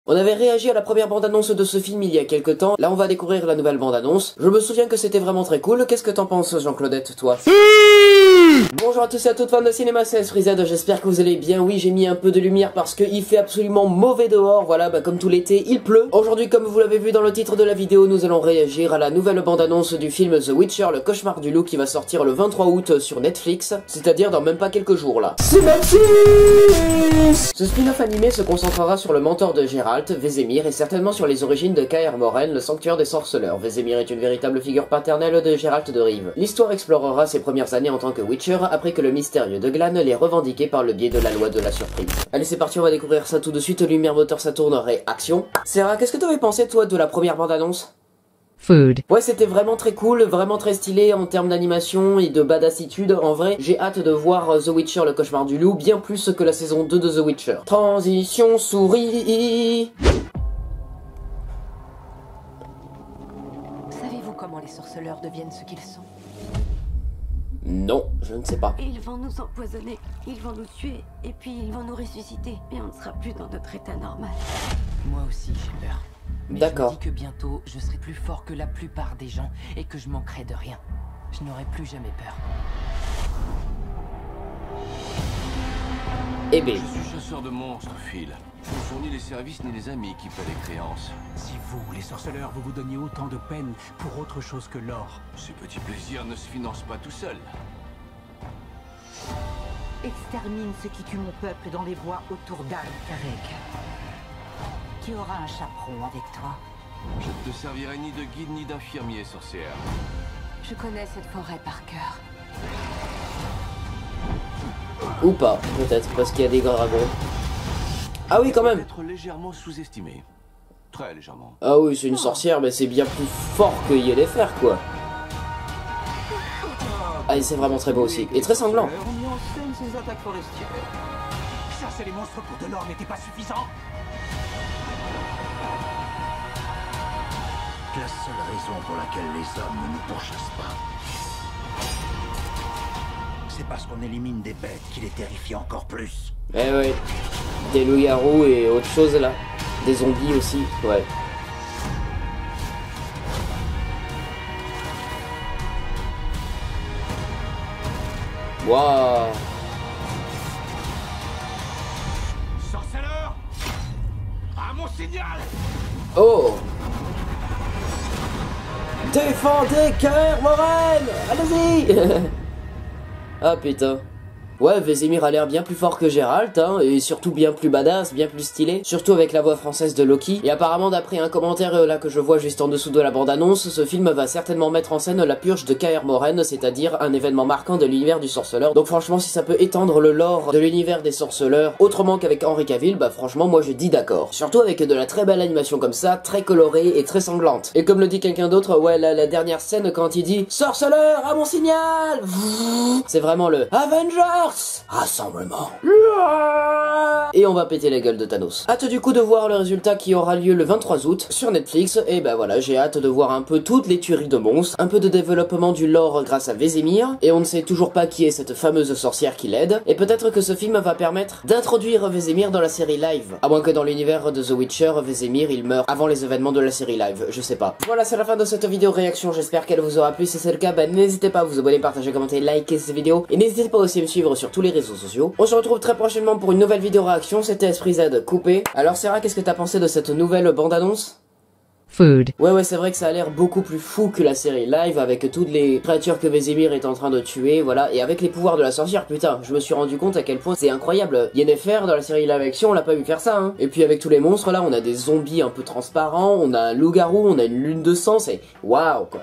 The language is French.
On avait réagi à la première bande-annonce de ce film il y a quelques temps, là on va découvrir la nouvelle bande-annonce. Je me souviens que c'était vraiment très cool, qu'est-ce que t'en penses Jean-Claudette, toi? Bonjour à tous et à toutes fans de cinéma, c'est FreeZ, j'espère que vous allez bien. Oui, j'ai mis un peu de lumière parce qu'il fait absolument mauvais dehors, voilà, comme tout l'été, il pleut. Aujourd'hui, comme vous l'avez vu dans le titre de la vidéo, nous allons réagir à la nouvelle bande-annonce du film The Witcher, le cauchemar du loup, qui va sortir le 23 août sur Netflix, c'est-à-dire dans même pas quelques jours là. C'est Maxis! Ce spin-off animé se concentrera sur le mentor de Geralt, Vesemir, et certainement sur les origines de Kaer Morhen, le sanctuaire des sorceleurs. Vesemir est une véritable figure paternelle de Geralt de Rive. L'histoire explorera ses premières années en tant que Witcher, après que le mystérieux de Glan l'ait revendiqué par le biais de la loi de la surprise. Allez, c'est parti, on va découvrir ça tout de suite. Lumière, moteur, ça tourne, réaction. Sarah, qu'est-ce que t'avais pensé toi de la première bande-annonce? Food. Ouais, c'était vraiment très cool, vraiment très stylé en termes d'animation et de badassitude. En vrai, j'ai hâte de voir The Witcher, le cauchemar du loup, bien plus que la saison 2 de The Witcher. Transition souris. Savez-vous comment les sorceleurs deviennent ce qu'ils sont? Non, je ne sais pas. Ils vont nous empoisonner, ils vont nous tuer, et puis ils vont nous ressusciter, et on ne sera plus dans notre état normal. Moi aussi j'ai peur. Mais D'accord. je me dis que bientôt je serai plus fort que la plupart des gens et que je manquerai de rien. Je n'aurai plus jamais peur. Eh ben. Je suis chasseur de monstres, Phil. Ce ne sont ni les services ni les amis qui paient les créances. Si vous, les sorceleurs, vous donniez autant de peine pour autre chose que l'or. Ces petits plaisirs ne se financent pas tout seuls. Extermine ceux qui tuent mon peuple dans les bois autour d'Al-Karek. Tu auras un chaperon avec toi. Je ne te servirai ni de guide ni d'infirmier, sorcière. Je connais cette forêt par cœur. Ou pas, peut-être, parce qu'il y a des dragons. Ah oui, quand même. Être légèrement sous-estimé. Très légèrement. Ah oui, c'est une sorcière, mais c'est bien plus fort que Yennefer, quoi. Ah, et c'est vraiment très beau aussi. Et très sanglant. On y enseigne ses attaques forestières. Chasser les monstres pour de l'or n'était pas suffisant. La seule raison pour laquelle les hommes ne nous pourchassent pas, c'est parce qu'on élimine des bêtes qui les terrifient encore plus. Eh ouais. Des loups-garous et autre chose là. Des zombies aussi, ouais. Waouh. Sorceleur, à mon signal. Oh. Défendez Kaer Morhen. Allez-y. Ah putain. Ouais, Vesemir a l'air bien plus fort que Geralt, hein, et surtout bien plus badass, bien plus stylé, surtout avec la voix française de Loki. Et apparemment, d'après un commentaire là que je vois juste en dessous de la bande-annonce, ce film va certainement mettre en scène la purge de Kaer Morhen, c'est-à-dire un événement marquant de l'univers du sorceleur. Donc franchement, si ça peut étendre le lore de l'univers des sorceleurs autrement qu'avec Henry Cavill, bah franchement, moi je dis d'accord. Surtout avec de la très belle animation comme ça, très colorée et très sanglante. Et comme le dit quelqu'un d'autre, ouais, la dernière scène quand il dit « Sorceleur, à mon signal !» c'est vraiment le « Avengers !» Rassemblement. Et on va péter la gueule de Thanos. Hâte du coup de voir le résultat qui aura lieu le 23 août sur Netflix. Et bah voilà, j'ai hâte de voir un peu toutes les tueries de monstres, un peu de développement du lore grâce à Vesemir. Et on ne sait toujours pas qui est cette fameuse sorcière qui l'aide. Et peut-être que ce film va permettre d'introduire Vesemir dans la série live. À moins que dans l'univers de The Witcher, Vesemir il meurt avant les événements de la série live, je sais pas. Voilà, c'est la fin de cette vidéo réaction, j'espère qu'elle vous aura plu. Si c'est le cas, bah n'hésitez pas à vous abonner, partager, commenter, liker cette vidéo. Et n'hésitez pas aussi à me suivre sur tous les réseaux sociaux. On se retrouve très prochainement pour une nouvelle vidéo réaction. C'était FreeZ coupé. Alors Sarah, qu'est-ce que t'as pensé de cette nouvelle bande-annonce? Food. Ouais, c'est vrai que ça a l'air beaucoup plus fou que la série live, avec toutes les créatures que Vesemir est en train de tuer, voilà, et avec les pouvoirs de la sorcière, putain, je me suis rendu compte à quel point c'est incroyable. Yennefer, dans la série live action, on l'a pas vu faire ça, hein. Et puis avec tous les monstres là, on a des zombies un peu transparents, on a un loup-garou, on a une lune de sang, c'est waouh, quoi.